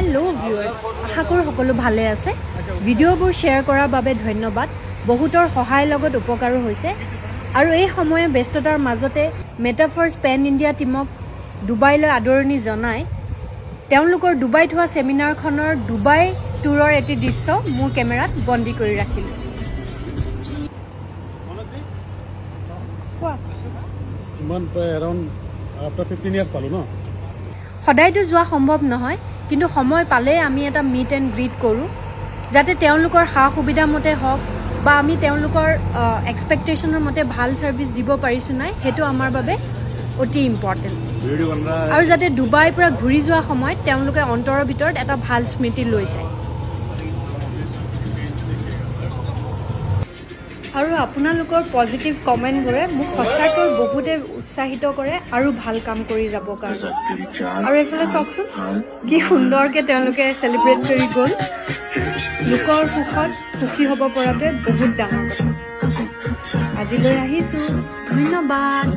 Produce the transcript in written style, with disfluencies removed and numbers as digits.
hello viewers आशा करो সকলো ভালে আছে ভিডিওবোৰ শেয়াৰ কৰাৰ বাবে ধন্যবাদ বহুতৰ সহায় লগত উপকাৰ হৈছে আৰু এই সময়ে ব্যস্ততাৰ মাজতে মেটাফাৰ্স পেন ইণ্ডিয়া টিমক দুবাইলৈ আদৰণি জনাই তেওঁলোকৰ দুবাইত হোৱা সেমিনাৰখনৰ দুবাই টুৰৰ এটি দৃশ্য মোৰ কেমেৰাত বন্দী কৰি ৰাখিলো ইমান around after 15 years পালো ন সদায়তো যোৱা সম্ভৱ নহয় কিন্তু সময় পালে আমি এটা মিট এন্ড গ্ৰীট কৰো যাতে তেওঁলোকৰ হা সুবিধা মতে হওক বা আমি তেওঁলোকৰ এক্সপেক্টেশনৰ মতে ভাল সাৰ্ভিস দিব পাৰিছো নাই হেতু আমাৰ বাবে অতি ইম্পৰ্টেন্ট আৰু যাতে দুবাই পৰা ঘূৰি যোৱা সময়ত তেওঁলোকে অন্তৰৰ ভিতৰত এটা ভাল স্মৃতি লৈ যায় আৰু আপোনালোকৰ পজিটিভ কমেন্ট কৰে মোক সঁচাকৈ বহুতে উৎসাহিত কৰে আৰু ভাল কাম কৰি যাব কাৰণে আৰু এফালে চকচোন কি সুন্দৰকৈ তেওঁলোকে সেলিব্ৰেট কৰি গ'ল লোকৰ সুখত সুখী হ'ব পৰাতে বহুত ডাঙৰ কথা আজিলৈ আহিছো ধন্যবাদ